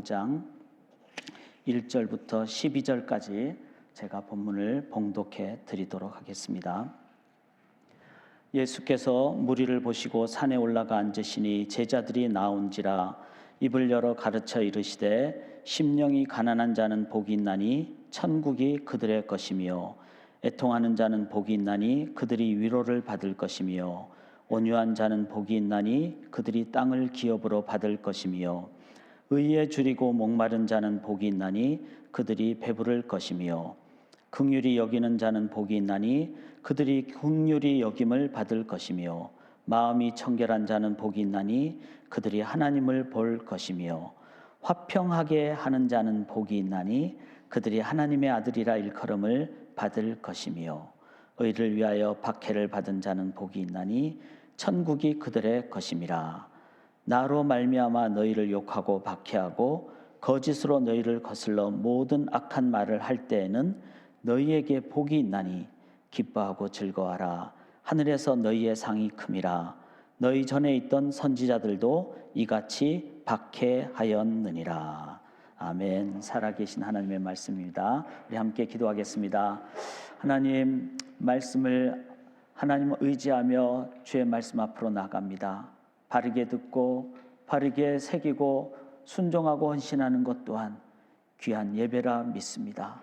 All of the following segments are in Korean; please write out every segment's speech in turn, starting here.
5장 1절부터 12절까지 제가 본문을 봉독해 드리도록 하겠습니다. 예수께서 무리를 보시고 산에 올라가 앉으시니 제자들이 나온지라 입을 열어 가르쳐 이르시되 심령이 가난한 자는 복이 있나니 천국이 그들의 것이며 애통하는 자는 복이 있나니 그들이 위로를 받을 것이며 온유한 자는 복이 있나니 그들이 땅을 기업으로 받을 것이며 의에 줄이고 목마른 자는 복이 있나니 그들이 배부를 것이며 긍휼히 여기는 자는 복이 있나니 그들이 긍휼히 여김을 받을 것이며 마음이 청결한 자는 복이 있나니 그들이 하나님을 볼 것이며 화평하게 하는 자는 복이 있나니 그들이 하나님의 아들이라 일컬음을 받을 것이며 의를 위하여 박해를 받은 자는 복이 있나니 천국이 그들의 것임이라. 나로 말미암아 너희를 욕하고 박해하고 거짓으로 너희를 거슬러 모든 악한 말을 할 때에는 너희에게 복이 있나니 기뻐하고 즐거워하라. 하늘에서 너희의 상이 큼이라. 너희 전에 있던 선지자들도 이같이 박해하였느니라. 아멘. 살아계신 하나님의 말씀입니다. 우리 함께 기도하겠습니다. 하나님, 말씀을 하나님을 의지하며 주의 말씀 앞으로 나갑니다. 바르게 듣고 바르게 새기고 순종하고 헌신하는 것 또한 귀한 예배라 믿습니다.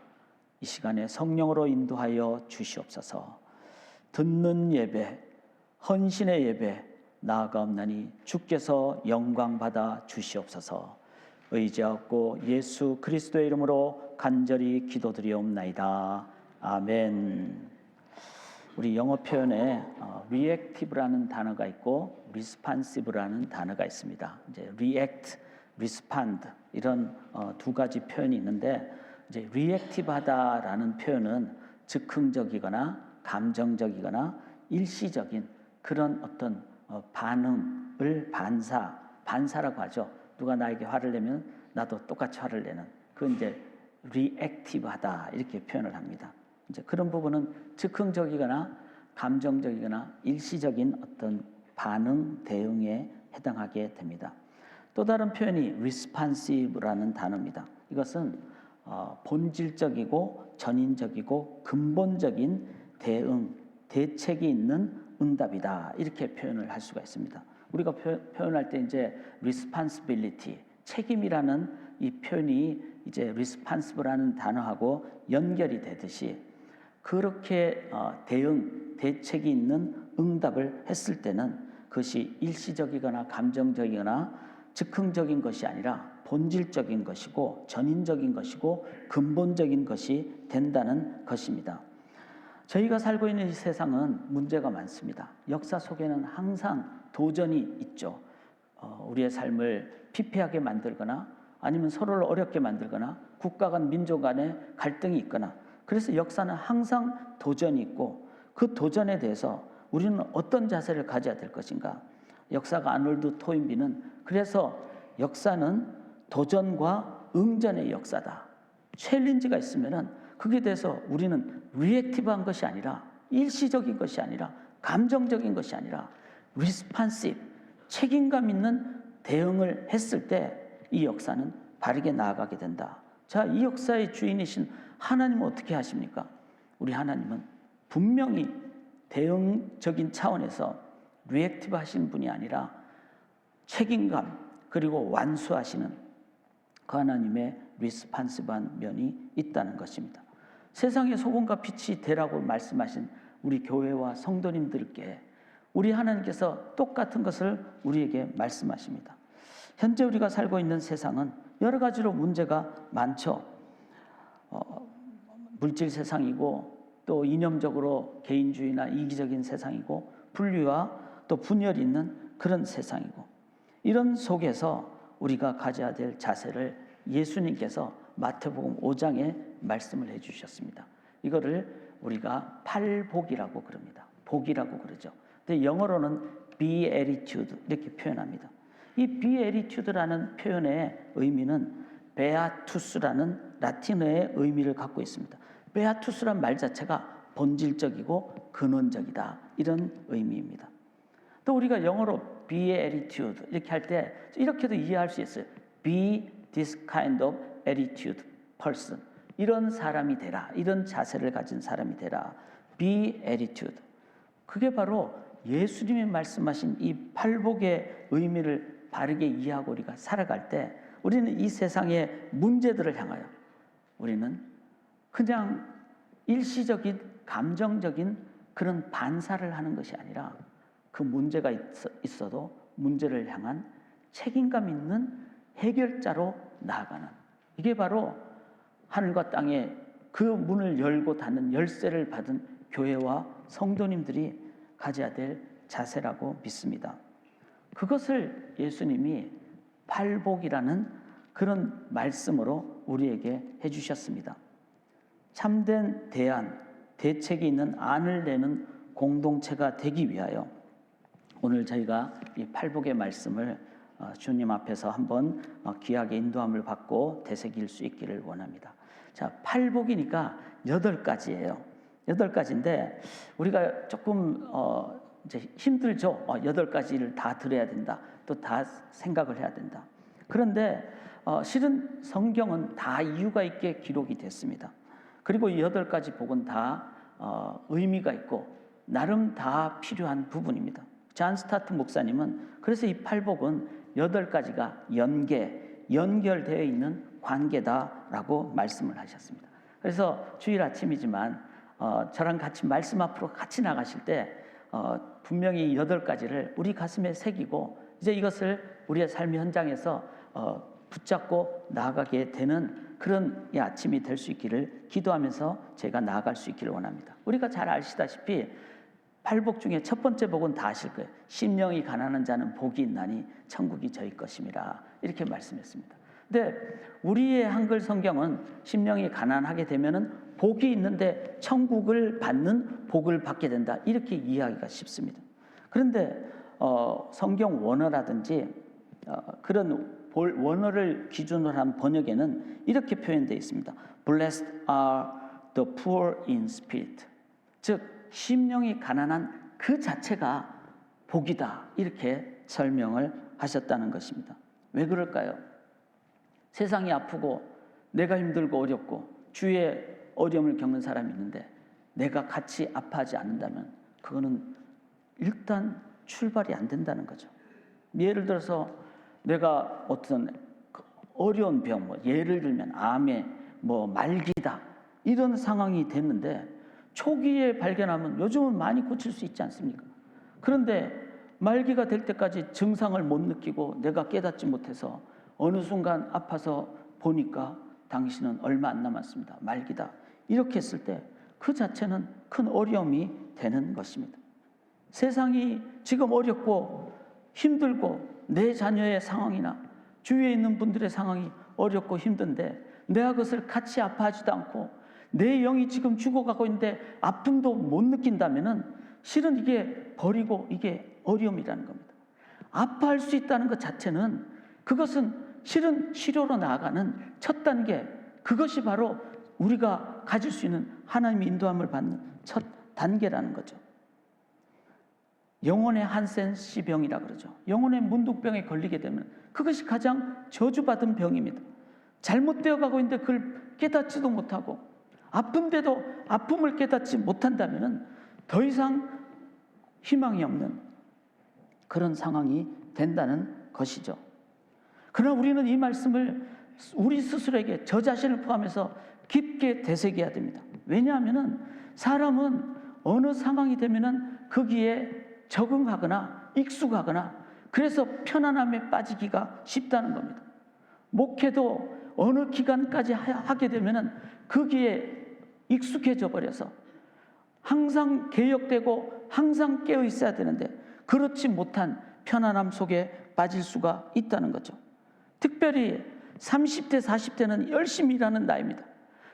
이 시간에 성령으로 인도하여 주시옵소서. 듣는 예배, 헌신의 예배 나아가옵나니 주께서 영광 받아 주시옵소서. 의지하고 예수 그리스도의 이름으로 간절히 기도드리옵나이다. 아멘. 우리 영어 표현에 reactive라는 단어가 있고 responsive라는 단어가 있습니다. 이제 react, respond 이런 두 가지 표현이 있는데, 이제 reactive하다라는 표현은 즉흥적이거나 감정적이거나 일시적인 그런 어떤 반응을 반사라고 하죠. 누가 나에게 화를 내면 나도 똑같이 화를 내는, 그건 이제 reactive하다 이렇게 표현을 합니다. 이제 그런 부분은 즉흥적이거나 감정적이거나 일시적인 어떤 반응, 대응에 해당하게 됩니다. 또 다른 표현이 responsive라는 단어입니다. 이것은 본질적이고 전인적이고 근본적인 대응, 대책이 있는 응답이다 이렇게 표현을 할 수가 있습니다. 우리가 표현할 때 이제 responsibility, 책임이라는 이 표현이 이제 responsive라는 단어하고 연결이 되듯이, 그렇게 대응, 대책이 있는 응답을 했을 때는 그것이 일시적이거나 감정적이거나 즉흥적인 것이 아니라 본질적인 것이고 전인적인 것이고 근본적인 것이 된다는 것입니다. 저희가 살고 있는 이 세상은 문제가 많습니다. 역사 속에는 항상 도전이 있죠. 우리의 삶을 피폐하게 만들거나 아니면 서로를 어렵게 만들거나 국가 간 민족 간에 갈등이 있거나, 그래서 역사는 항상 도전이 있고 그 도전에 대해서 우리는 어떤 자세를 가져야 될 것인가. 역사가 아놀드 토인비는 그래서 역사는 도전과 응전의 역사다. 챌린지가 있으면은 그게 대해서 우리는 리액티브한 것이 아니라 일시적인 것이 아니라 감정적인 것이 아니라 리스판시브, 책임감 있는 대응을 했을 때 이 역사는 바르게 나아가게 된다. 자, 이 역사의 주인이신 하나님은 어떻게 하십니까? 우리 하나님은 분명히 대응적인 차원에서 리액티브 하신 분이 아니라 책임감 그리고 완수하시는 그 하나님의 리스판시브한 면이 있다는 것입니다. 세상의 소금과 빛이 되라고 말씀하신 우리 교회와 성도님들께 우리 하나님께서 똑같은 것을 우리에게 말씀하십니다. 현재 우리가 살고 있는 세상은 여러 가지로 문제가 많죠. 물질 세상이고 또 이념적으로 개인주의나 이기적인 세상이고 분리와 또 분열이 있는 그런 세상이고, 이런 속에서 우리가 가져야 될 자세를 예수님께서 마태복음 5장에 말씀을 해주셨습니다. 이거를 우리가 팔복이라고 그럽니다. 복이라고 그러죠. 근데 영어로는 beatitude 이렇게 표현합니다. 이 beatitude라는 표현의 의미는 beatus라는 라틴어의 의미를 갖고 있습니다. beatus란 말 자체가 본질적이고 근원적이다 이런 의미입니다. 또 우리가 영어로 beatitude 이렇게 할 때 이렇게도 이해할 수 있어요. be this kind of attitude person. 이런 사람이 되라. 이런 자세를 가진 사람이 되라. be attitude. 그게 바로 예수님이 말씀하신 이 팔복의 의미를 바르게 이해하고 우리가 살아갈 때 우리는 이 세상의 문제들을 향하여 우리는 그냥 일시적인 감정적인 그런 반사를 하는 것이 아니라 그 문제가 있어도 문제를 향한 책임감 있는 해결자로 나아가는, 이게 바로 하늘과 땅에 그 문을 열고 닫는 열쇠를 받은 교회와 성도님들이 가져야 될 자세라고 믿습니다. 그것을 예수님이 팔복이라는 그런 말씀으로 우리에게 해주셨습니다. 참된 대안, 대책이 있는 안을 내는 공동체가 되기 위하여 오늘 저희가 이 팔복의 말씀을 주님 앞에서 한번 귀하게 인도함을 받고 되새길 수 있기를 원합니다. 자, 팔복이니까 8가지예요. 8가지인데 우리가 조금 이제 힘들죠. 8가지를 다 들어야 된다. 또 다 생각을 해야 된다. 그런데 실은 성경은 다 이유가 있게 기록이 됐습니다. 그리고 이 8가지 복은 다 의미가 있고 나름 다 필요한 부분입니다. 잔 스타트 목사님은 그래서 이 팔복은 8가지가 연결되어 있는 관계다라고 말씀을 하셨습니다. 그래서 주일 아침이지만 저랑 같이 말씀 앞으로 같이 나가실 때 분명히 8가지를 우리 가슴에 새기고 이제 이것을 우리의 삶의 현장에서 붙잡고 나아가게 되는 그런 이 아침이 될 수 있기를 기도하면서 제가 나아갈 수 있기를 원합니다. 우리가 잘 아시다시피 팔복 중에 첫 번째 복은 다 아실 거예요. 심령이 가난한 자는 복이 있나니 천국이 저희 것임이라 이렇게 말씀했습니다. 근데 우리의 한글 성경은 심령이 가난하게 되면은 복이 있는데 천국을 받는 복을 받게 된다 이렇게 이해하기가 쉽습니다. 그런데 성경 원어라든지 그런 원어를 기준으로 한 번역에는 이렇게 표현되어 있습니다. Blessed are the poor in spirit. 즉 심령이 가난한 그 자체가 복이다 이렇게 설명을 하셨다는 것입니다. 왜 그럴까요? 세상이 아프고 내가 힘들고 어렵고 주위에 어려움을 겪는 사람이 있는데 내가 같이 아파하지 않는다면 그거는 일단 출발이 안 된다는 거죠. 예를 들어서 내가 어떤 어려운 병, 예를 들면 암에 말기다 이런 상황이 됐는데 초기에 발견하면 요즘은 많이 고칠 수 있지 않습니까? 그런데 말기가 될 때까지 증상을 못 느끼고 내가 깨닫지 못해서 어느 순간 아파서 보니까 당신은 얼마 안 남았습니다. 말기다. 이렇게 했을 때 그 자체는 큰 어려움이 되는 것입니다. 세상이 지금 어렵고 힘들고 내 자녀의 상황이나 주위에 있는 분들의 상황이 어렵고 힘든데 내가 그것을 같이 아파하지도 않고 내 영이 지금 죽어가고 있는데 아픔도 못 느낀다면은 실은 이게 버리고 이게 어려움이라는 겁니다. 아파할 수 있다는 것 자체는 그것은 실은 치료로 나아가는 첫 단계, 그것이 바로 우리가 가질 수 있는 하나님의 인도함을 받는 첫 단계라는 거죠. 영혼의 한센시 병이라 그러죠. 영혼의 문득병에 걸리게 되면 그것이 가장 저주받은 병입니다. 잘못되어 가고 있는데 그걸 깨닫지도 못하고 아픈데도 아픔을 깨닫지 못한다면 더 이상 희망이 없는 그런 상황이 된다는 것이죠. 그러나 우리는 이 말씀을 우리 스스로에게 저 자신을 포함해서 깊게 되새겨야 됩니다. 왜냐하면 사람은 어느 상황이 되면 거기에 적응하거나 익숙하거나 그래서 편안함에 빠지기가 쉽다는 겁니다. 목회도 어느 기간까지 하게 되면 거기에 익숙해져 버려서 항상 개혁되고 항상 깨어 있어야 되는데 그렇지 못한 편안함 속에 빠질 수가 있다는 거죠. 특별히 30대, 40대는 열심히 일하는 나이입니다.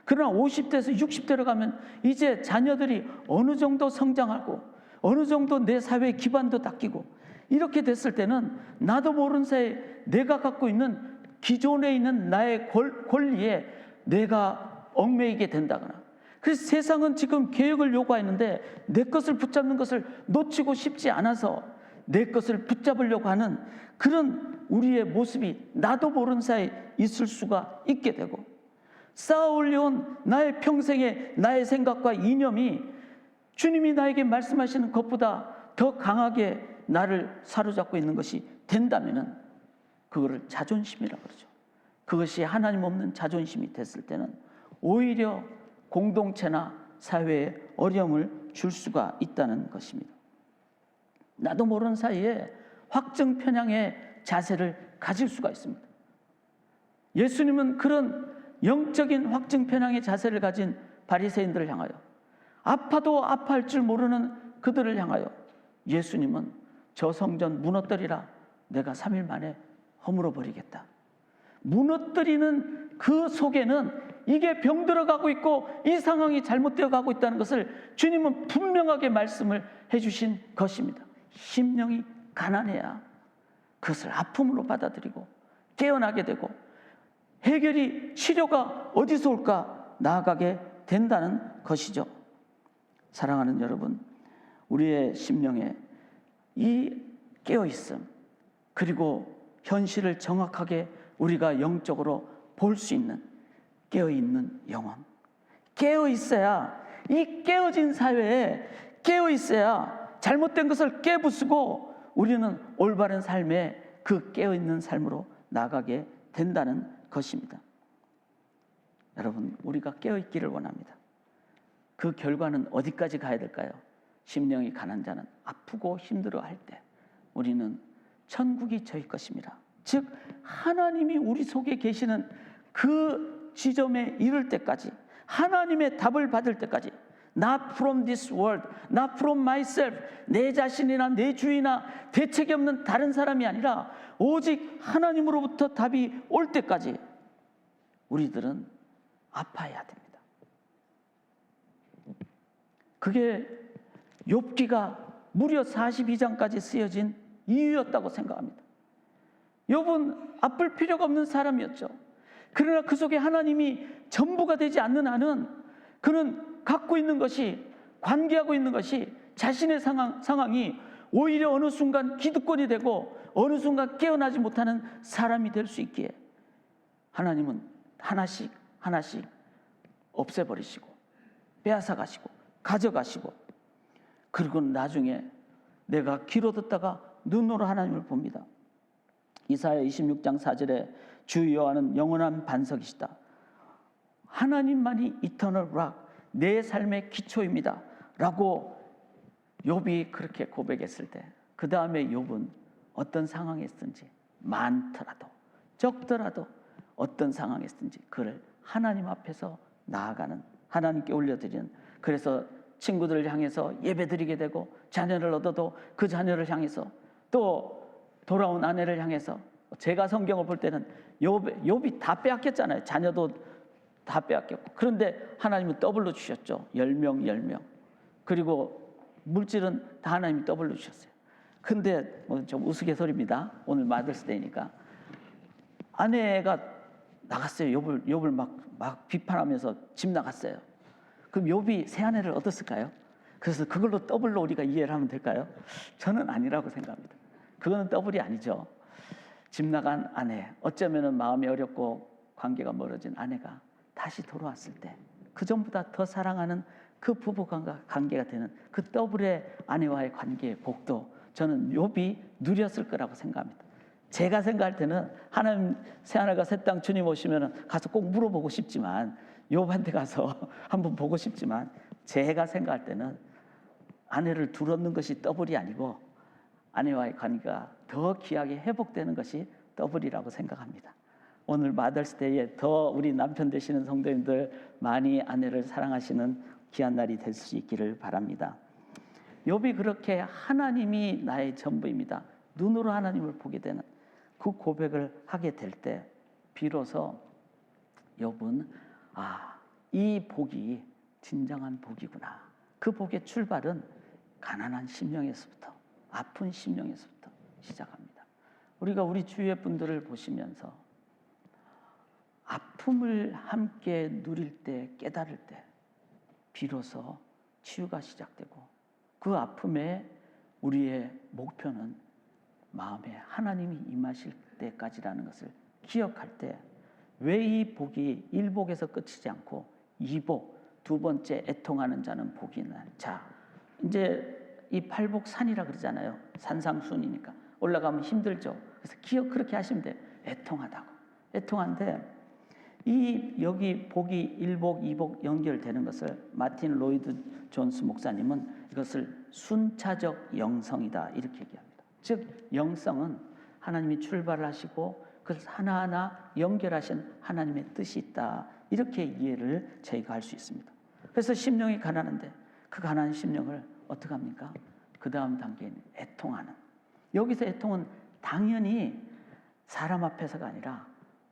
그러나 50대에서 60대로 가면 이제 자녀들이 어느 정도 성장하고 어느 정도 내 사회의 기반도 닦이고 이렇게 됐을 때는 나도 모르는 사이에 내가 갖고 있는 기존에 있는 나의 권리에 내가 얽매이게 된다거나 그래서 세상은 지금 개혁을 요구하는데 내 것을 붙잡는 것을 놓치고 싶지 않아서 내 것을 붙잡으려고 하는 그런 우리의 모습이 나도 모르는 사이에 있을 수가 있게 되고, 쌓아올려온 나의 평생의 나의 생각과 이념이 주님이 나에게 말씀하시는 것보다 더 강하게 나를 사로잡고 있는 것이 된다면 그거를 자존심이라고 그러죠. 그것이 하나님 없는 자존심이 됐을 때는 오히려 공동체나 사회에 어려움을 줄 수가 있다는 것입니다. 나도 모르는 사이에 확증 편향의 자세를 가질 수가 있습니다. 예수님은 그런 영적인 확증 편향의 자세를 가진 바리새인들을 향하여, 아파도 아파할 줄 모르는 그들을 향하여 예수님은 저 성전 무너뜨리라, 내가 3일 만에 허물어 버리겠다. 무너뜨리는 그 속에는 이게 병들어가고 있고 이 상황이 잘못되어 가고 있다는 것을 주님은 분명하게 말씀을 해주신 것입니다. 심령이 가난해야 그것을 아픔으로 받아들이고 깨어나게 되고 해결이, 치료가 어디서 올까 나아가게 된다는 것이죠. 사랑하는 여러분, 우리의 심령에 이 깨어있음, 그리고 현실을 정확하게 우리가 영적으로 볼 수 있는 깨어있는 영혼, 깨어있어야, 이 깨어진 사회에 깨어있어야 잘못된 것을 깨부수고 우리는 올바른 삶에 그 깨어있는 삶으로 나가게 된다는 것입니다. 여러분, 우리가 깨어있기를 원합니다. 그 결과는 어디까지 가야 될까요? 심령이 가난 자는 아프고 힘들어할 때 우리는 천국이 저희 것입니다. 즉 하나님이 우리 속에 계시는 그 지점에 이를 때까지, 하나님의 답을 받을 때까지, not from this world, not from myself, 내 자신이나 내 주위나 대책이 없는 다른 사람이 아니라 오직 하나님으로부터 답이 올 때까지 우리들은 아파해야 됩니다. 그게 욥기가 무려 42장까지 쓰여진 이유였다고 생각합니다. 욥은 아플 필요가 없는 사람이었죠. 그러나 그 속에 하나님이 전부가 되지 않는 한은 그는 갖고 있는 것이, 관계하고 있는 것이 자신의 상황이 오히려 어느 순간 기득권이 되고 어느 순간 깨어나지 못하는 사람이 될 수 있기에 하나님은 하나씩 하나씩 없애버리시고 빼앗아가시고 가져가시고, 그리고 나중에 내가 귀로 듣다가 눈으로 하나님을 봅니다. 이사야 26장 4절에 주 여호와는 영원한 반석이시다. 하나님만이 이터널 락, 내 삶의 기초입니다 라고 욥이 그렇게 고백했을 때, 그 다음에 욥은 어떤 상황에 있든지, 많더라도 적더라도 어떤 상황에 있든지 그를 하나님 앞에서 나아가는, 하나님께 올려드리는, 그래서 친구들을 향해서 예배드리게 되고, 자녀를 얻어도 그 자녀를 향해서, 또 돌아온 아내를 향해서, 제가 성경을 볼 때는 욥이 다 빼앗겼잖아요. 자녀도 다 빼앗겼고, 그런데 하나님은 더블로 주셨죠. 10명. 그리고 물질은 다 하나님이 더블로 주셨어요. 근데 좀 우스갯소리입니다. 오늘 마더스데이니까. 아내가 나갔어요. 욥을 막 비판하면서 집 나갔어요. 그럼 욥이 새 아내를 얻었을까요? 그래서 그걸로 더블로 우리가 이해를 하면 될까요? 저는 아니라고 생각합니다. 그거는 더블이 아니죠. 집 나간 아내, 어쩌면 마음이 어렵고 관계가 멀어진 아내가 다시 돌아왔을 때 그 전보다 더 사랑하는 그 부부가 관계가 되는 그 더블의 아내와의 관계의 복도, 저는 욥이 누렸을 거라고 생각합니다. 제가 생각할 때는 하나님 새하늘과 새 땅 주님 오시면 가서 꼭 물어보고 싶지만, 욥한테 가서 한번 보고 싶지만, 제가 생각할 때는 아내를 둘 얻는 것이 더블이 아니고 아내와의 관계가 더 귀하게 회복되는 것이 더블이라고 생각합니다. 오늘 마더스데이에 더 우리 남편 되시는 성도님들 많이 아내를 사랑하시는 귀한 날이 될 수 있기를 바랍니다. 욥이 그렇게 하나님이 나의 전부입니다, 눈으로 하나님을 보게 되는 그 고백을 하게 될 때 비로소 욥은 이 복이 진정한 복이구나. 그 복의 출발은 가난한 심령에서부터, 아픈 심령에서부터 시작합니다. 우리가 우리 주위의 분들을 보시면서 아픔을 함께 누릴 때, 깨달을 때 비로소 치유가 시작되고 그 아픔에 우리의 목표는 마음에 하나님이 임하실 때까지라는 것을 기억할 때 왜 이 복이 일복에서 끝이지 않고 이복, 두 번째 애통하는 자는 복이 있나요? 자, 이제 이 팔복산이라 그러잖아요. 산상순이니까 올라가면 힘들죠. 그래서 기억 그렇게 하시면 돼요. 애통하다고. 애통한데 이 여기 복이 일복, 이복 연결되는 것을 마틴 로이드 존스 목사님은 이것을 순차적 영성이다 이렇게 얘기합니다. 즉 영성은 하나님이 출발을 하시고 그것을 하나하나 연결하신 하나님의 뜻이 있다 이렇게 이해를 저희가 할 수 있습니다. 그래서 심령이 가난한데 그 가난한 심령을 어떻게 합니까? 그 다음 단계는 애통하는. 여기서 애통은 당연히 사람 앞에서가 아니라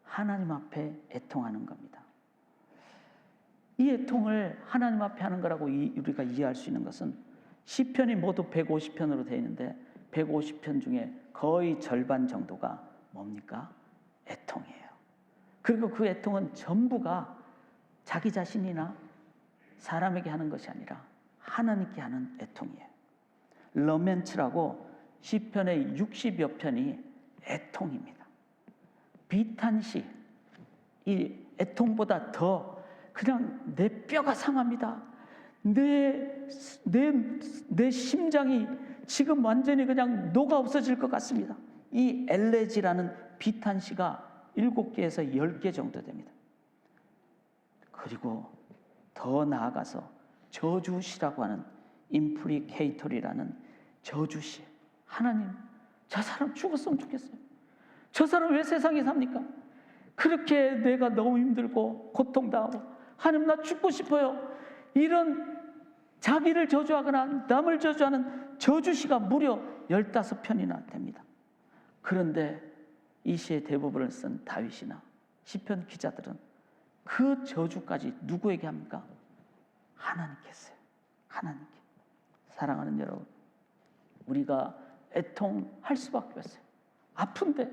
하나님 앞에 애통하는 겁니다. 이 애통을 하나님 앞에 하는 거라고 우리가 이해할 수 있는 것은 시편이 모두 150편으로 되어 있는데 150편 중에 거의 절반 정도가 뭡니까? 애통이에요. 그리고 그 애통은 전부가 자기 자신이나 사람에게 하는 것이 아니라 하나님께 하는 애통이에요. 러멘츠라고 시편의 60여 편이 애통입니다. 비탄시, 이 애통보다 더 그냥 내 뼈가 상합니다. 내 심장이 지금 완전히 그냥 녹아 없어질 것 같습니다. 이 엘레지라는 비탄시가 7개에서 10개 정도 됩니다. 그리고 더 나아가서 저주시라고 하는 임프리케이토리라는 저주시. 하나님, 저 사람 죽었으면 좋겠어요. 저 사람 왜 세상에 삽니까? 그렇게 내가 너무 힘들고 고통당하고 하나님 나 죽고 싶어요. 이런 자기를 저주하거나 남을 저주하는 저주시가 무려 15편이나 됩니다. 그런데 이 시의 대부분을 쓴 다윗이나 시편 기자들은 그 저주까지 누구에게 합니까? 하나님께 했어요. 하나님께. 사랑하는 여러분, 우리가 애통할 수밖에 없어요. 아픈데,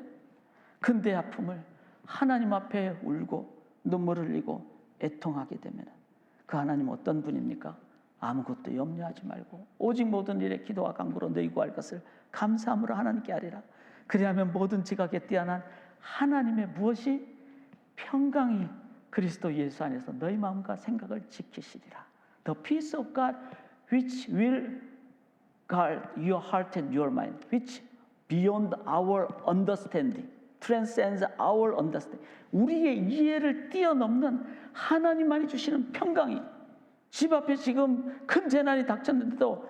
근데 아픔을 하나님 앞에 울고 눈물을 흘리고 애통하게 되면 그 하나님 어떤 분입니까? 아무것도 염려하지 말고 오직 모든 일에 기도와 간구로 너희 구할 것을 감사함으로 하나님께 하리라. 그리하면 모든 지각에 뛰어난 하나님의 무엇이 평강이 그리스도 예수 안에서 너희 마음과 생각을 지키시리라. The peace of God which will guard your heart and your mind, which beyond our understanding, transcends our understanding. 우리의 이해를 뛰어넘는 하나님만이 주시는 평강이 집 앞에 지금 큰 재난이 닥쳤는데도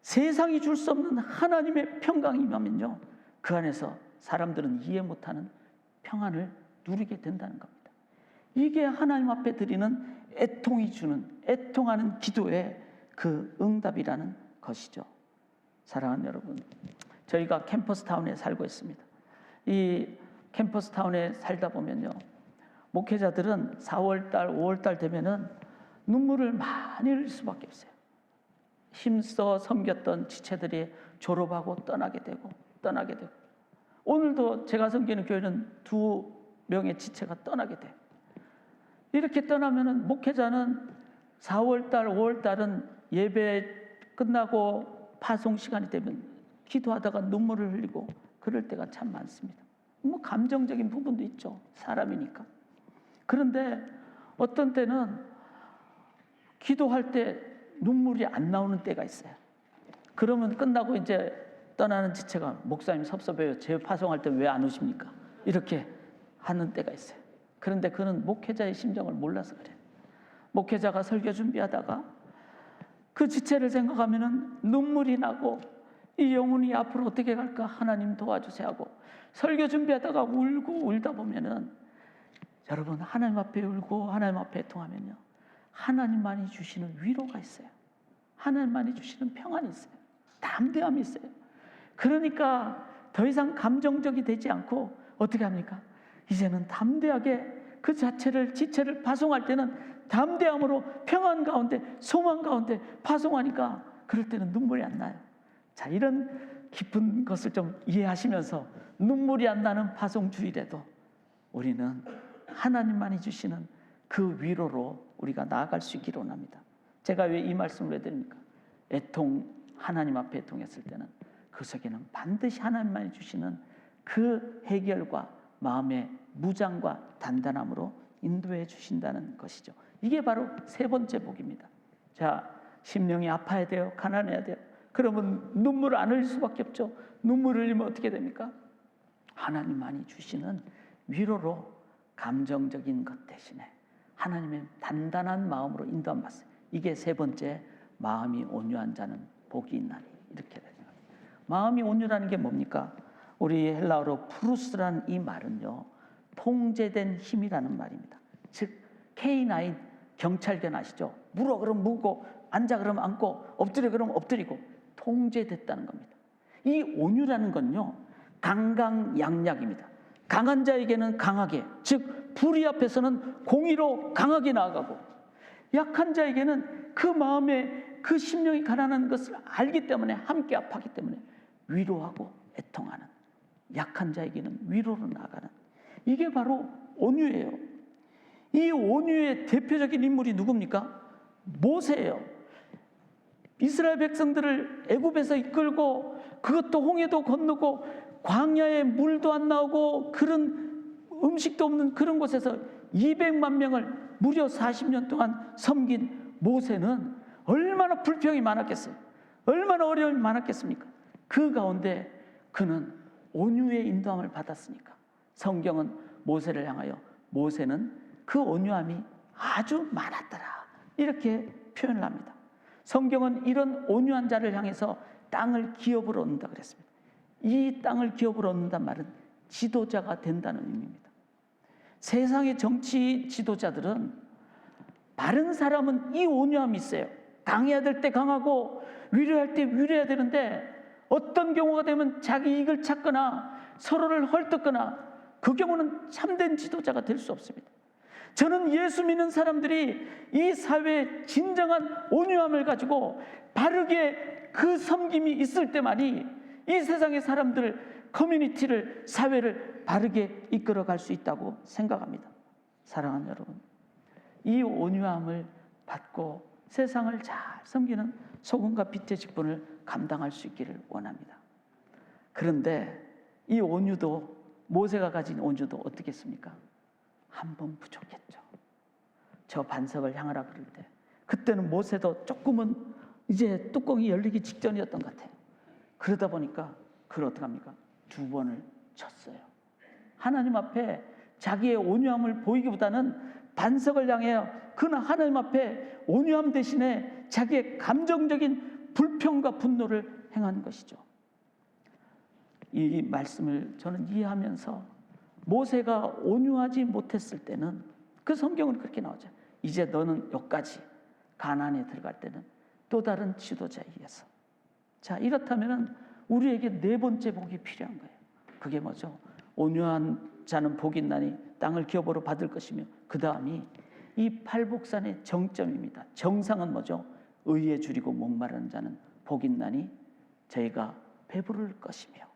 세상이 줄 수 없는 하나님의 평강이 임하면요, 그 안에서 사람들은 이해 못하는 평안을 누리게 된다는 겁니다. 이게 하나님 앞에 드리는 애통이 주는, 애통하는 기도의 그 응답이라는 것이죠. 사랑하는 여러분, 저희가 캠퍼스타운에 살고 있습니다. 이 캠퍼스타운에 살다 보면요, 목회자들은 4월달, 5월달 되면은 눈물을 많이 흘릴 수밖에 없어요. 힘써 섬겼던 지체들이 졸업하고 떠나게 되고 오늘도 제가 섬기는 교회는 2명의 지체가 떠나게 돼요. 이렇게 떠나면은 목회자는 4월달, 5월달은 예배 끝나고 파송 시간이 되면 기도하다가 눈물을 흘리고 그럴 때가 참 많습니다. 뭐 감정적인 부분도 있죠. 사람이니까. 그런데 어떤 때는 기도할 때 눈물이 안 나오는 때가 있어요. 그러면 끝나고 이제 떠나는 지체가 목사님 섭섭해요. 제 파송할 때 왜 안 오십니까? 이렇게 하는 때가 있어요. 그런데 그는 목회자의 심정을 몰라서 그래요. 목회자가 설교 준비하다가 그 지체를 생각하면은 눈물이 나고 이 영혼이 앞으로 어떻게 갈까 하나님 도와주세요 하고 설교 준비하다가 울다 보면은 여러분 하나님 앞에 울고 하나님 앞에 애통하면요, 하나님만이 주시는 위로가 있어요. 하나님만이 주시는 평안이 있어요. 담대함이 있어요. 그러니까 더 이상 감정적이 되지 않고 어떻게 합니까? 이제는 담대하게 그 지체를 파송할 때는 담대함으로 평안 가운데 소망 가운데 파송하니까 그럴 때는 눈물이 안 나요. 자, 이런 깊은 것을 좀 이해하시면서 눈물이 안 나는 파송 주일에도 우리는 하나님만이 주시는 그 위로로 우리가 나아갈 수 있기를 원합니다. 제가 왜 이 말씀을 왜 드립니까? 애통 하나님 앞에 동했을 때는 그 속에는 반드시 하나님만이 주시는 그 해결과 마음의 무장과 단단함으로 인도해 주신다는 것이죠. 이게 바로 세 번째 복입니다. 자, 심령이 아파야 돼요. 가난해야 돼요. 그러면 눈물을 안 흘릴 수밖에 없죠. 눈물을 흘리면 어떻게 됩니까? 하나님만이 주시는 위로로 감정적인 것 대신에 하나님의 단단한 마음으로 인도함 받습니다. 이게 세 번째, 마음이 온유한 자는 복이 있나니, 이렇게 되는 거예요. 마음이 온유라는 게 뭡니까? 우리 헬라어로 프루스라는 이 말은요, 통제된 힘이라는 말입니다. 즉 K9 경찰견 아시죠? 물어 그러면 물고, 앉아 그러면 앉고, 엎드려 그러면 엎드리고, 통제됐다는 겁니다. 이 온유라는 건요, 강강약약입니다. 강한 자에게는 강하게, 즉 불의 앞에서는 공의로 강하게 나아가고, 약한 자에게는 그 마음에 그 심령이 가난한 것을 알기 때문에, 함께 아파하기 때문에 위로하고 애통하는, 약한 자에게는 위로로 나아가는, 이게 바로 온유예요. 이 온유의 대표적인 인물이 누굽니까? 모세예요. 이스라엘 백성들을 애굽에서 이끌고, 그것도 홍해도 건너고 광야에 물도 안 나오고 그런 음식도 없는 그런 곳에서 200만 명을 무려 40년 동안 섬긴 모세는 얼마나 불평이 많았겠어요. 얼마나 어려움이 많았겠습니까? 그 가운데 그는 온유의 인도함을 받았으니까 성경은 모세를 향하여 모세는 그 온유함이 아주 많았더라, 이렇게 표현을 합니다. 성경은 이런 온유한 자를 향해서 땅을 기업으로 얻는다 그랬습니다. 이 땅을 기업으로 얻는단 말은 지도자가 된다는 의미입니다. 세상의 정치 지도자들은, 바른 사람은 이 온유함이 있어요. 강해야 될 때 강하고 위로할 때 위로해야 되는데, 어떤 경우가 되면 자기 이익을 찾거나 서로를 헐뜯거나, 그 경우는 참된 지도자가 될 수 없습니다. 저는 예수 믿는 사람들이 이 사회에 진정한 온유함을 가지고 바르게 그 섬김이 있을 때만이 이 세상의 사람들, 커뮤니티를, 사회를 바르게 이끌어갈 수 있다고 생각합니다. 사랑하는 여러분, 이 온유함을 받고 세상을 잘 섬기는 소금과 빛의 직분을 감당할 수 있기를 원합니다. 그런데 이 온유도, 모세가 가진 온유도 어떻겠습니까? 한 번 부족했죠. 저 반석을 향하라 그럴 때, 그때는 모세도 조금은 이제 뚜껑이 열리기 직전이었던 것 같아요. 그러다 보니까 그걸 어떡합니까? 2번을 쳤어요. 하나님 앞에 자기의 온유함을 보이기보다는 반석을 향해 그는 하나님 앞에 온유함 대신에 자기의 감정적인 불평과 분노를 행한 것이죠. 이 말씀을 저는 이해하면서, 모세가 온유하지 못했을 때는, 그 성경은 그렇게 나오죠. 이제 너는 여기까지, 가나안에 들어갈 때는 또 다른 지도자에 의해서. 자, 이렇다면 우리에게 네 번째 복이 필요한 거예요. 그게 뭐죠? 온유한 자는 복이 있나니 땅을 기업으로 받을 것이며, 그 다음이 이 팔복산의 정점입니다. 정상은 뭐죠? 의에 줄이고 목마른 자는 복이 있나니 저희가 배부를 것이며,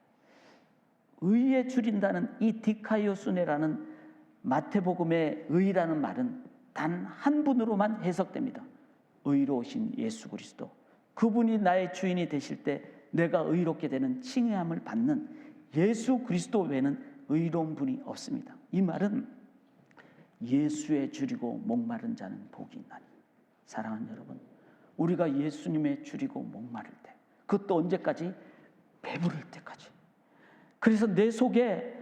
의에 줄인다는 이 디카이오스네라는 마태복음의 의라는 말은 단 한 분으로만 해석됩니다. 의로우신 예수 그리스도, 그분이 나의 주인이 되실 때 내가 의롭게 되는 칭의함을 받는 예수 그리스도 외에는 의로운 분이 없습니다. 이 말은 예수에 줄이고 목마른 자는 복이 있나니. 사랑하는 여러분, 우리가 예수님에 줄이고 목마를 때, 그것도 언제까지? 배부를 때까지. 그래서 내 속에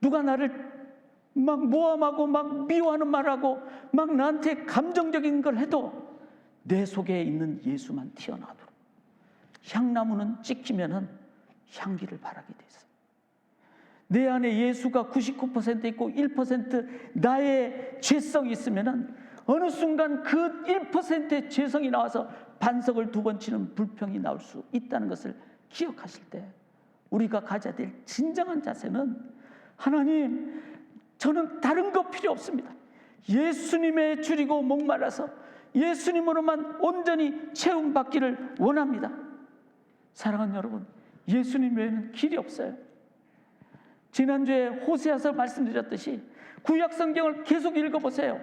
누가 나를 막 모함하고 막 미워하는 말하고 막 나한테 감정적인 걸 해도 내 속에 있는 예수만 튀어나오도록, 향나무는 찍히면은 향기를 바라게 돼 있어요. 내 안에 예수가 99% 있고 1% 나의 죄성이 있으면은 어느 순간 그 1%의 죄성이 나와서 반석을 2번 치는 불평이 나올 수 있다는 것을 기억하실 때, 우리가 가져야 될 진정한 자세는, 하나님, 저는 다른 거 필요 없습니다. 예수님에 줄이고 목말라서 예수님으로만 온전히 채움받기를 원합니다. 사랑하는 여러분, 예수님 외에는 길이 없어요. 지난주에 호세아서 말씀드렸듯이 구약 성경을 계속 읽어보세요.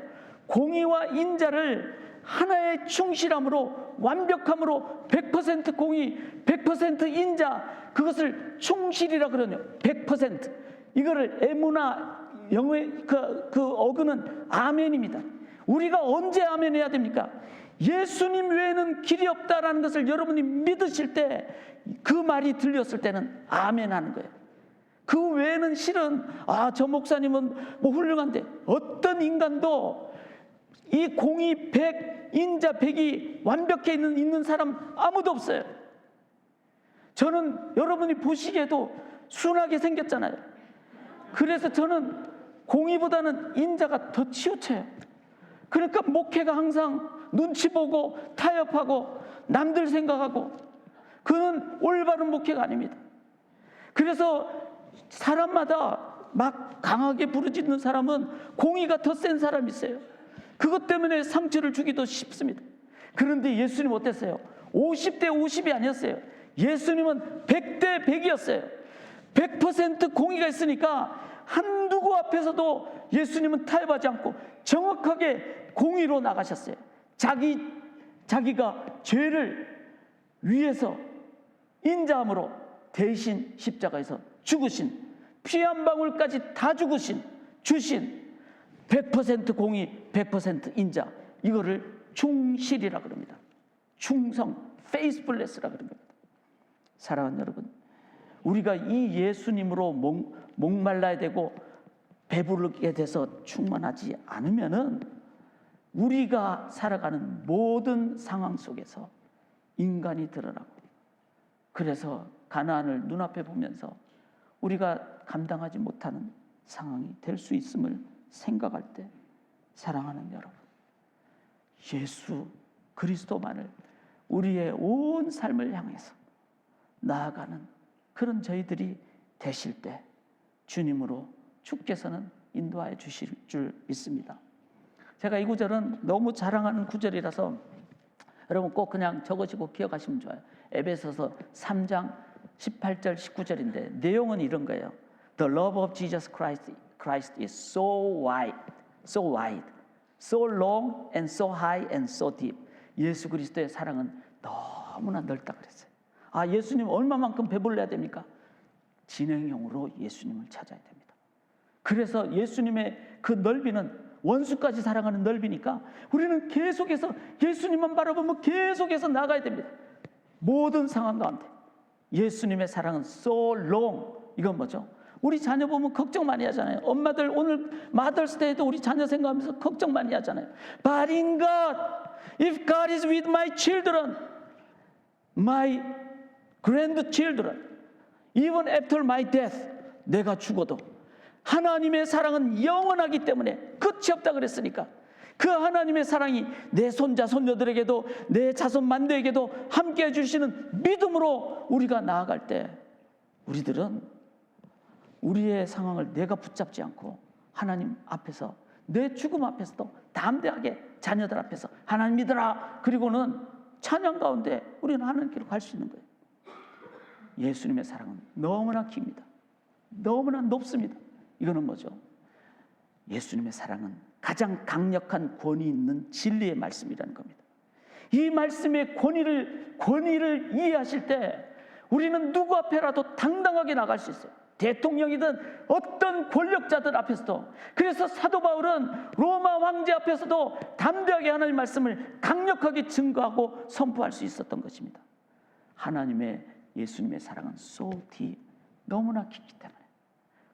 공의와 인자를 하나의 충실함으로, 완벽함으로 100% 공의, 100% 인자, 그것을 충실이라 그러네요. 100%. 이거를 에무나 영어의 그 어근은 아멘입니다. 우리가 언제 아멘 해야 됩니까? 예수님 외에는 길이 없다라는 것을 여러분이 믿으실 때, 그 말이 들렸을 때는 아멘 하는 거예요. 그 외에는 실은 저 목사님은 뭐 훌륭한데, 어떤 인간도 이 공의 100, 인자 100이 완벽해 있는 사람 아무도 없어요. 저는 여러분이 보시기에도 순하게 생겼잖아요. 그래서 저는 공의보다는 인자가 더 치우쳐요. 그러니까 목회가 항상 눈치 보고 타협하고 남들 생각하고, 그는 올바른 목회가 아닙니다. 그래서 사람마다 막 강하게 부르짖는 사람은 공의가 더 센 사람이 있어요. 그것 때문에 상처를 주기도 쉽습니다. 그런데 예수님 어땠어요? 50대 50이 아니었어요. 예수님은 100대 100이었어요. 100% 공의가 있으니까 한누구 앞에서도 예수님은 타협하지 않고 정확하게 공의로 나가셨어요. 자기가 죄를 위해서 인자함으로 대신 십자가에서 죽으신, 피 한 방울까지 다 주신 100% 공의, 100% 인자, 이거를 충실이라 그럽니다. 충성, faithfulness라 그럽니다. 사랑하는 여러분, 우리가 이 예수님으로 목말라야 되고 배부르게 돼서 충만하지 않으면은 우리가 살아가는 모든 상황 속에서 인간이 드러나고, 그래서 가나안을 눈앞에 보면서 우리가 감당하지 못하는 상황이 될 수 있음을 생각할 때, 사랑하는 여러분, 예수 그리스도만을 우리의 온 삶을 향해서 나아가는 그런 저희들이 되실 때 주님으로 주께서는 인도하여 주실 줄 믿습니다. 제가 이 구절은 너무 자랑하는 구절이라서 여러분 꼭 그냥 적으시고 기억하시면 좋아요. 에베소서 3장 18절 19절인데 내용은 이런 거예요. The love of Jesus Christ is so wide, so long and so high and so deep. 예수 그리스도의 사랑은 너무나 넓다 그랬어요. 예수님 얼마만큼 배불러야 됩니까? 진행형으로 예수님을 찾아야 됩니다. 그래서 예수님의 그 넓이는 원수까지 사랑하는 넓이니까 우리는 계속해서 예수님만 바라보면 계속해서 나가야 됩니다. 모든 상황 가운데 예수님의 사랑은 so long. 이건 뭐죠? 우리 자녀 보면 걱정 많이 하잖아요. 엄마들 오늘 마더스데이도 우리 자녀 생각하면서 걱정 많이 하잖아요. But in God, if God is with my children, my grandchildren, even after my death, 내가 죽어도 하나님의 사랑은 영원하기 때문에 끝이 없다 그랬으니까 그 하나님의 사랑이 내 손자 손녀들에게도 내 자손 만대에게도 함께 해주시는 믿음으로 우리가 나아갈 때 우리들은 우리의 상황을 내가 붙잡지 않고 하나님 앞에서, 내 죽음 앞에서도 담대하게 자녀들 앞에서 하나님 믿어라, 그리고는 찬양 가운데 우리는 하나님께로 갈 수 있는 거예요. 예수님의 사랑은 너무나 깁니다. 너무나 높습니다. 이거는 뭐죠? 예수님의 사랑은 가장 강력한 권위 있는 진리의 말씀이라는 겁니다. 이 말씀의 권위를 이해하실 때 우리는 누구 앞에라도 당당하게 나갈 수 있어요. 대통령이든 어떤 권력자들 앞에서도. 그래서 사도 바울은 로마 황제 앞에서도 담대하게 하나님의 말씀을 강력하게 증거하고 선포할 수 있었던 것입니다. 하나님의 예수님의 사랑은 so deep, 너무나 깊기 때문에.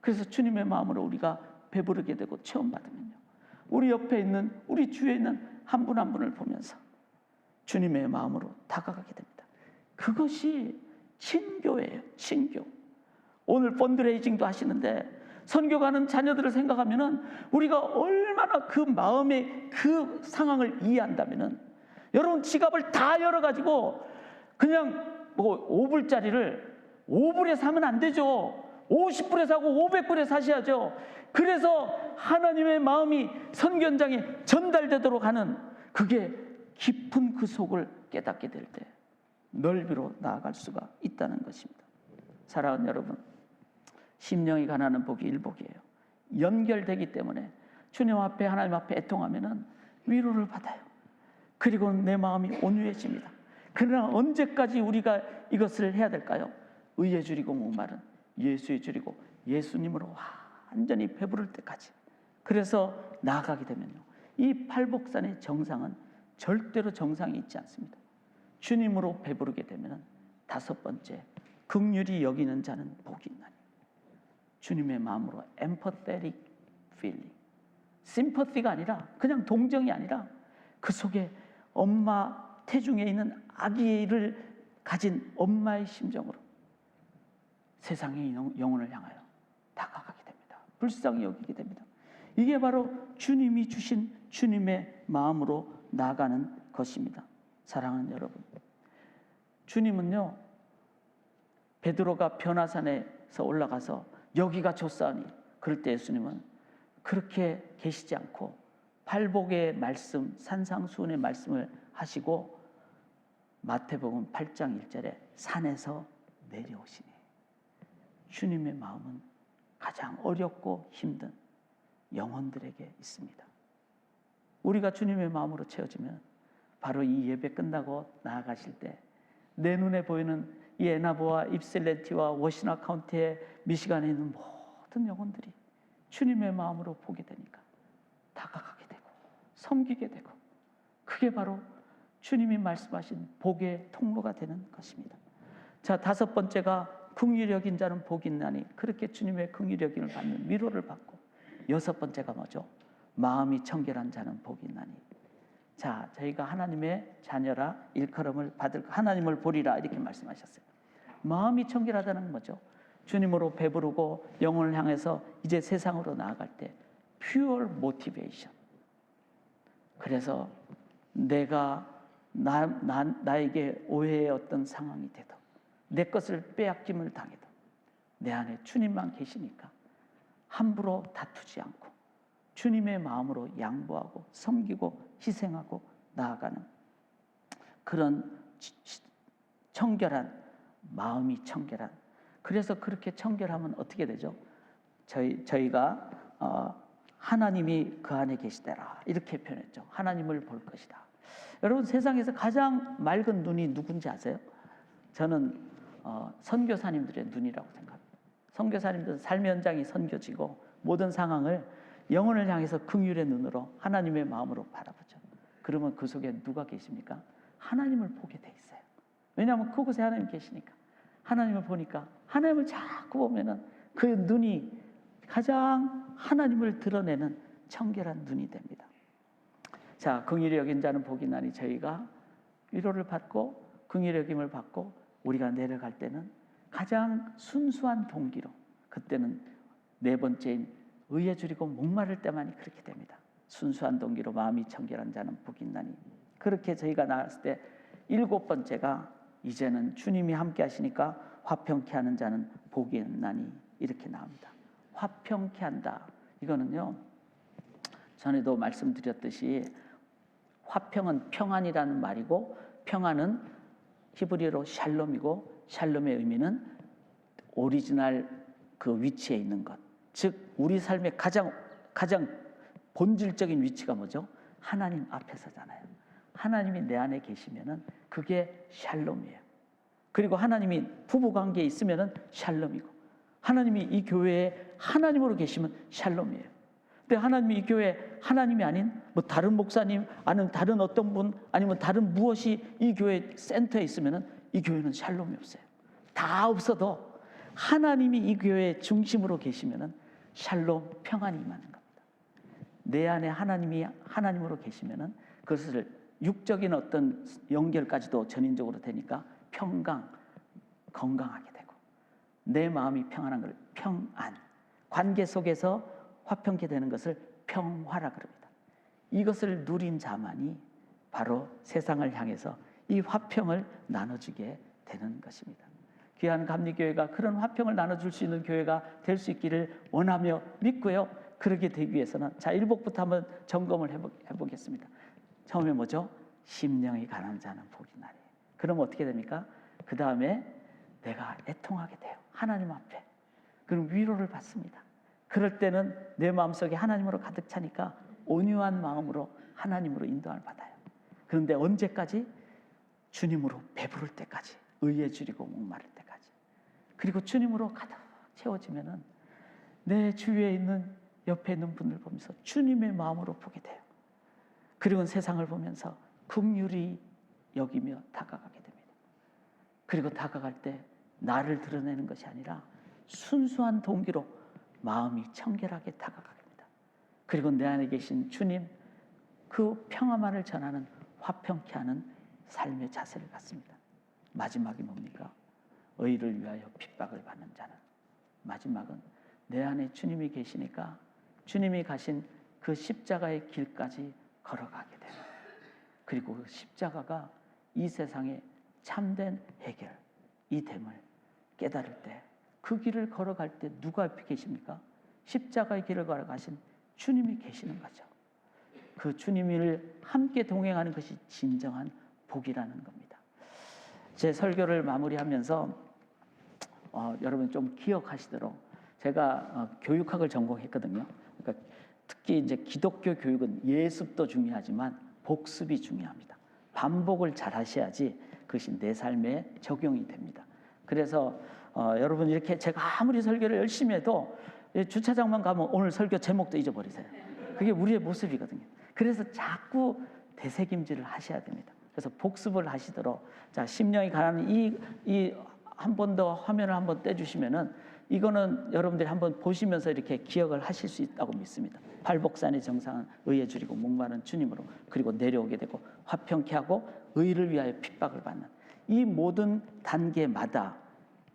그래서 주님의 마음으로 우리가 배부르게 되고 체험받으면요, 우리 옆에 있는, 우리 주위에 있는 한 분 한 분을 보면서 주님의 마음으로 다가가게 됩니다. 그것이 친교예요. 친교. 오늘 펀드레이징도 하시는데 선교 가는 자녀들을 생각하면은 우리가 얼마나 그 마음의 그 상황을 이해한다면은, 여러분 지갑을 다 열어가지고 그냥 뭐 5불짜리를 5불에 사면 안 되죠. 50불에 사고 500불에 사셔야죠. 그래서 하나님의 마음이 선교 현장에 전달되도록 하는, 그게 깊은 그 속을 깨닫게 될 때 넓이로 나아갈 수가 있다는 것입니다. 사랑하는 여러분, 심령이 가난한 복이 일복이에요. 연결되기 때문에 주님 앞에, 하나님 앞에 애통하면은 위로를 받아요. 그리고 내 마음이 온유해집니다. 그러나 언제까지 우리가 이것을 해야 될까요? 의에 줄이고 목마른 예수에 줄이고 예수님으로 완전히 배부를 때까지. 그래서 나아가게 되면요, 이 팔복산의 정상은 절대로 정상이 있지 않습니다. 주님으로 배부르게 되면 다섯 번째, 긍휼히 여기는 자는 복이 있나니. 주님의 마음으로 empathetic feeling, sympathy가 아니라 그냥 동정이 아니라 그 속에 엄마 태중에 있는 아기를 가진 엄마의 심정으로 세상의 영혼을 향하여 다가가게 됩니다. 불쌍히 여기게 됩니다. 이게 바로 주님이 주신 주님의 마음으로 나아가는 것입니다. 사랑하는 여러분, 주님은요, 베드로가 변화산에서 올라가서 여기가 좋사오니, 그럴 때 예수님은 그렇게 계시지 않고 팔복의 말씀, 산상수훈의 말씀을 하시고 마태복음 8장 1절에 산에서 내려오시니. 주님의 마음은 가장 어렵고 힘든 영혼들에게 있습니다. 우리가 주님의 마음으로 채워지면 바로 이 예배 끝나고 나아가실 때 내 눈에 보이는 이 에나보와 입셀레티와 워시나 카운티의 미시간에 있는 모든 영혼들이 주님의 마음으로 보게 되니까 다가가게 되고 섬기게 되고, 그게 바로 주님이 말씀하신 복의 통로가 되는 것입니다. 자, 다섯 번째가 긍휼히 여긴 자는 복이 있나니. 그렇게 주님의 긍휼히 여김을 받는 위로를 받고, 여섯 번째가 뭐죠? 마음이 청결한 자는 복이 있나니. 자, 저희가 하나님의 자녀라 일컬음을 받을, 하나님을 보리라 이렇게 말씀하셨어요. 마음이 청결하다는 뭐죠? 주님으로 배부르고 영혼을 향해서 이제 세상으로 나아갈 때 pure motivation. 그래서 내가 나에게 오해의 어떤 상황이 돼도, 내 것을 빼앗김을 당해도 내 안에 주님만 계시니까 함부로 다투지 않고 주님의 마음으로 양보하고 섬기고 희생하고 나아가는 그런 청결한 마음이 청결한. 그래서 그렇게 청결하면 어떻게 되죠? 저희가 하나님이 그 안에 계시더라 이렇게 표현했죠. 하나님을 볼 것이다. 여러분, 세상에서 가장 맑은 눈이 누군지 아세요? 저는 선교사님들의 눈이라고 생각합니다. 선교사님들은 삶의 현장이 선교지고 모든 상황을 영혼을 향해서 긍휼의 눈으로 하나님의 마음으로 바라보죠. 그러면 그 속에 누가 계십니까? 하나님을 보게 돼 있어요. 왜냐하면 그곳에 하나님 계시니까. 하나님을 보니까, 하나님을 자꾸 보면은 그 눈이 가장 하나님을 드러내는 청결한 눈이 됩니다. 자, 긍휼히 여긴 자는 복이 있나니. 저희가 위로를 받고 긍휼히 여김을 받고 우리가 내려갈 때는 가장 순수한 동기로, 그때는 네 번째인 의에 줄이고 목마를 때만이 그렇게 됩니다. 순수한 동기로 마음이 청결한 자는 복이 있나니. 그렇게 저희가 나왔을 때 일곱 번째가 이제는 주님이 함께 하시니까 화평케 하는 자는 복이 있나니 이렇게 나옵니다. 화평케 한다. 이거는요, 전에도 말씀드렸듯이 화평은 평안이라는 말이고, 평안은 히브리어로 샬롬이고, 샬롬의 의미는 오리지널 그 위치에 있는 것. 즉 우리 삶의 가장 본질적인 위치가 뭐죠? 하나님 앞에서잖아요. 하나님이 내 안에 계시면은 그게 샬롬이에요. 그리고 하나님이 부부관계에 있으면은 샬롬이고, 하나님이 이 교회에 하나님으로 계시면 샬롬이에요. 근데 하나님이 이 교회에 하나님이 아닌 뭐 다른 목사님, 아니면 다른 어떤 분, 아니면 다른 무엇이 이 교회 센터에 있으면은 이 교회는 샬롬이 없어요. 다 없어도 하나님이 이 교회의 중심으로 계시면은 샬롬, 평안이 임하는 겁니다. 내 안에 하나님이 하나님으로 계시면은 그것을 육적인 어떤 연결까지도 전인적으로 되니까 평강, 건강하게 되고, 내 마음이 평안한 걸 평안, 관계 속에서 화평케 되는 것을 평화라 그럽니다. 이것을 누린 자만이 바로 세상을 향해서 이 화평을 나눠주게 되는 것입니다. 귀한 감리교회가 그런 화평을 나눠줄 수 있는 교회가 될 수 있기를 원하며 믿고요. 그러게 되기 위해서는, 자, 일복부터 한번 점검을 해보겠습니다. 처음에 뭐죠? 심령이 가난한 자는 복이 나니. 그럼 어떻게 됩니까? 그 다음에 내가 애통하게 돼요. 하나님 앞에. 그럼 위로를 받습니다. 그럴 때는 내 마음속에 하나님으로 가득 차니까 온유한 마음으로 하나님으로 인도함을 받아요. 그런데 언제까지? 주님으로 배부를 때까지, 의에 줄이고 목마를 때까지. 그리고 주님으로 가득 채워지면은 내 주위에 있는, 옆에 있는 분들 보면서 주님의 마음으로 보게 돼요. 그리고 세상을 보면서 긍휼히 여기며 다가가게 됩니다. 그리고 다가갈 때 나를 드러내는 것이 아니라 순수한 동기로 마음이 청결하게 다가가게 됩니다. 그리고 내 안에 계신 주님, 그 평화만을 전하는 화평케 하는 삶의 자세를 갖습니다. 마지막이 뭡니까? 의를 위하여 핍박을 받는 자는, 마지막은 내 안에 주님이 계시니까 주님이 가신 그 십자가의 길까지 걸어가게 돼요. 그리고 그 십자가가 이 세상의 참된 해결, 이 됨을 깨달을 때, 그 길을 걸어갈 때 누가 옆에 계십니까? 십자가의 길을 걸어가신 주님이 계시는 거죠. 그 주님을 함께 동행하는 것이 진정한 복이라는 겁니다. 제 설교를 마무리하면서 여러분 좀 기억하시도록, 제가 교육학을 전공했거든요. 그러니까 특히 이제 기독교 교육은 예습도 중요하지만 복습이 중요합니다. 반복을 잘 하셔야지 그것이 내 삶에 적용이 됩니다. 그래서 여러분, 이렇게 제가 아무리 설교를 열심히 해도 주차장만 가면 오늘 설교 제목도 잊어버리세요. 그게 우리의 모습이거든요. 그래서 자꾸 되새김질을 하셔야 됩니다. 그래서 복습을 하시도록, 자, 심령이 가난한 이 한 번 더 화면을 한번 떼주시면은, 이거는 여러분들이 한번 보시면서 이렇게 기억을 하실 수 있다고 믿습니다. 팔복산의 정상은 의에 줄이고 목마른 주님으로, 그리고 내려오게 되고 화평케 하고 의를 위하여 핍박을 받는, 이 모든 단계마다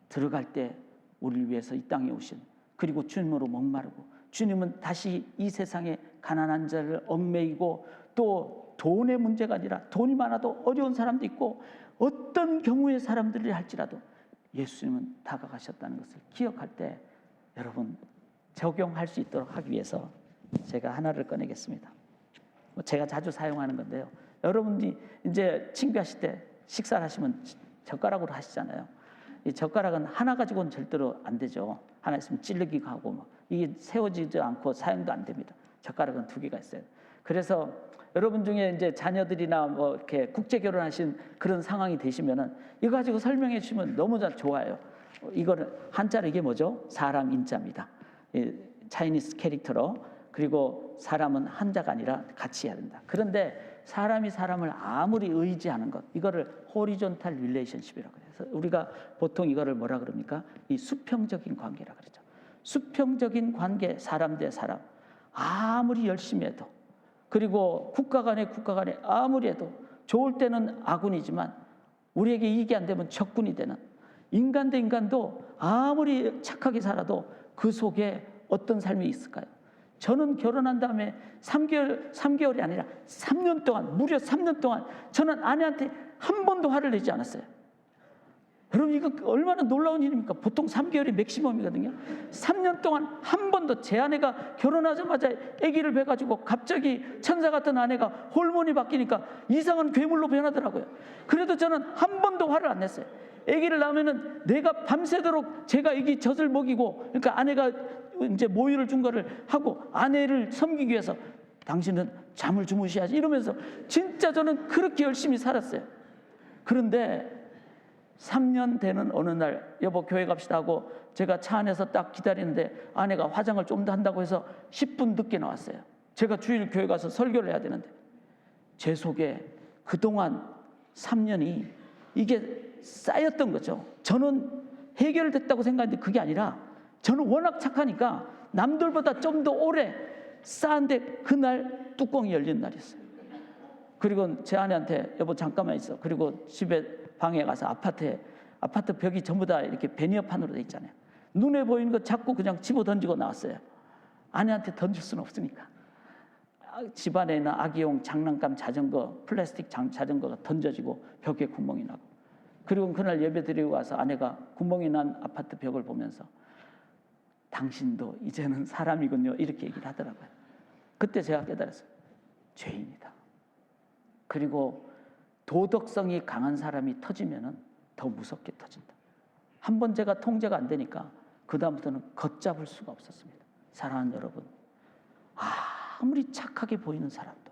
들어갈 때 우리를 위해서 이 땅에 오신, 그리고 주님으로 목마르고, 주님은 다시 이 세상에 가난한 자를 얽매이고, 또 돈의 문제가 아니라 돈이 많아도 어려운 사람도 있고 어떤 경우의 사람들이 할지라도 예수님은 다가가셨다는 것을 기억할 때 여러분 적용할 수 있도록 하기 위해서 제가 하나를 꺼내겠습니다. 제가 자주 사용하는 건데요. 여러분이 이제 친구하실 때 식사를 하시면 젓가락으로 하시잖아요. 이 젓가락은 하나 가지고는 절대로 안 되죠. 하나 있으면 찔르기가 하고 이게 세워지지 않고 사용도 안 됩니다. 젓가락은 2개가 있어요. 그래서 여러분 중에 이제 자녀들이나 뭐 이렇게 국제 결혼하신 그런 상황이 되시면은 이거 가지고 설명해 주시면 너무 좋아요. 이거는 한자로 이게 뭐죠? 사람 인자입니다. 차이니스 캐릭터로. 그리고 사람은 한자가 아니라 같이 해야 된다. 그런데 사람이 사람을 아무리 의지하는 것, 이거를 호리존탈 릴레이션십이라고 해요. 그래서 우리가 보통 이거를 뭐라 그럽니까? 이 수평적인 관계라 그러죠. 수평적인 관계, 사람 대 사람. 아무리 열심히 해도, 그리고 국가 간에 아무리 해도, 좋을 때는 아군이지만 우리에게 이익이 안 되면 적군이 되는, 인간 대 인간도 아무리 착하게 살아도 그 속에 어떤 삶이 있을까요? 저는 결혼한 다음에 3개월이 아니라 3년 동안, 무려 3년 동안 저는 아내한테 한 번도 화를 내지 않았어요. 여러분, 이거 얼마나 놀라운 일입니까? 보통 3개월이 맥시멈이거든요. 3년 동안 한 번도, 제 아내가 결혼하자마자 아기를 뵈가지고 갑자기 천사 같은 아내가 호르몬이 바뀌니까 이상한 괴물로 변하더라고요. 그래도 저는 한 번도 화를 안 냈어요. 아기를 낳으면은 내가 밤새도록 제가 아기 젖을 먹이고, 그러니까 아내가 이제 모유를 준 거를 하고 아내를 섬기기 위해서 당신은 잠을 주무셔야지 이러면서 진짜 저는 그렇게 열심히 살았어요. 그런데 3년 되는 어느 날, 여보 교회 갑시다 하고 제가 차 안에서 딱 기다리는데 아내가 화장을 좀 더 한다고 해서 10분 늦게 나왔어요. 제가 주일 교회 가서 설교를 해야 되는데 제 속에 그동안 3년이 이게 쌓였던 거죠. 저는 해결됐다고 생각했는데 그게 아니라 저는 워낙 착하니까 남들보다 좀 더 오래 쌓았는데 그날 뚜껑이 열린 날이었어요. 그리고 제 아내한테 여보 잠깐만 있어. 그리고 집에 방에 가서 아파트 벽이 전부 다 이렇게 베니어판으로 돼 있잖아요. 눈에 보이는 거 자꾸 그냥 집어 던지고 나왔어요. 아내한테 던질 수는 없으니까. 집안에 있는 아기용 장난감 자전거, 플라스틱 자전거가 던져지고 벽에 구멍이 나고. 그리고 그날 예배 드리고 와서 아내가 구멍이 난 아파트 벽을 보면서 당신도 이제는 사람이군요, 이렇게 얘기를 하더라고요. 그때 제가 깨달았어요. 죄인이다. 그리고 도덕성이 강한 사람이 터지면은 더 무섭게 터진다. 한번 제가 통제가 안 되니까 그다음부터는 걷잡을 수가 없었습니다. 사랑하는 여러분, 아무리 착하게 보이는 사람도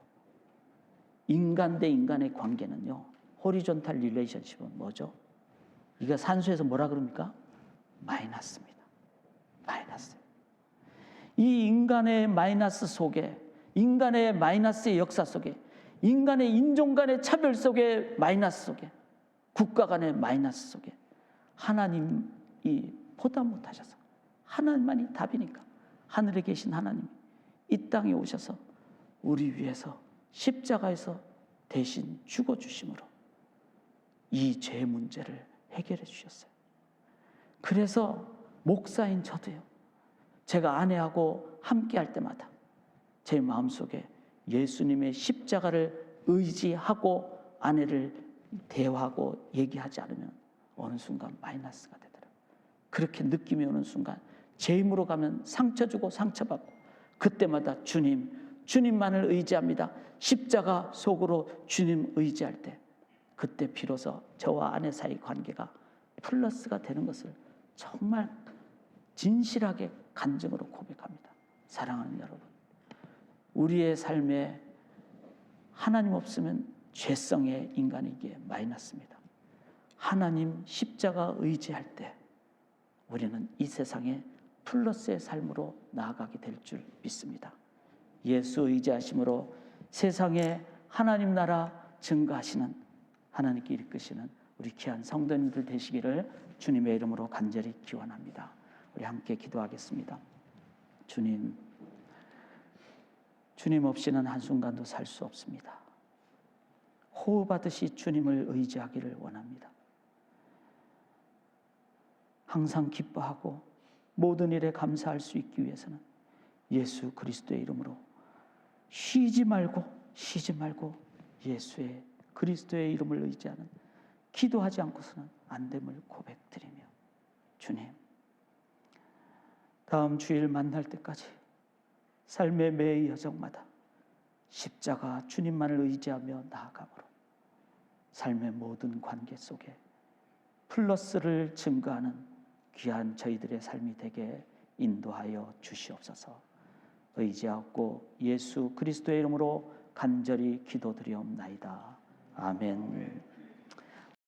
인간 대 인간의 관계는요, 호리존탈 릴레이션십은 뭐죠? 이거 산수에서 뭐라 그럽니까? 마이너스입니다. 마이너스. 이 인간의 마이너스 속에, 인간의 마이너스의 역사 속에, 인간의 인종 간의 차별 속에, 마이너스 속에, 국가 간의 마이너스 속에 하나님이 포담 못하셔서, 하나님만이 답이니까 하늘에 계신 하나님이 이 땅에 오셔서 우리 위해서 십자가에서 대신 죽어주심으로 이 죄 문제를 해결해 주셨어요. 그래서 목사인 저도요, 제가 아내하고 함께 할 때마다 제 마음속에 예수님의 십자가를 의지하고 아내를 대화하고 얘기하지 않으면 어느 순간 마이너스가 되더라고요. 그렇게 느낌이 오는 순간 제 힘으로 가면 상처 주고 상처받고, 그때마다 주님만을 의지합니다. 십자가 속으로 주님 의지할 때, 그때 비로소 저와 아내 사이 관계가 플러스가 되는 것을 정말 진실하게 간증으로 고백합니다. 사랑하는 여러분, 우리의 삶에 하나님 없으면 죄성의 인간이기에 마이너스입니다. 하나님 십자가 의지할 때 우리는 이 세상에 플러스의 삶으로 나아가게 될 줄 믿습니다. 예수 의지하심으로 세상에 하나님 나라 증거하시는, 하나님께 이끄시는 우리 귀한 성도님들 되시기를 주님의 이름으로 간절히 기원합니다. 우리 함께 기도하겠습니다. 주님 없이는 한순간도 살 수 없습니다. 호흡하듯이 주님을 의지하기를 원합니다. 항상 기뻐하고 모든 일에 감사할 수 있기 위해서는 예수 그리스도의 이름으로 쉬지 말고 예수의 그리스도의 이름을 의지하는, 기도하지 않고서는 안 됨을 고백드리며, 주님, 다음 주일 만날 때까지 삶의 매 여정마다 십자가 주님만을 의지하며 나아가므로 삶의 모든 관계 속에 플러스를 증거하는 귀한 저희들의 삶이 되게 인도하여 주시옵소서. 의지하고 예수 그리스도의 이름으로 간절히 기도드리옵나이다. 아멘.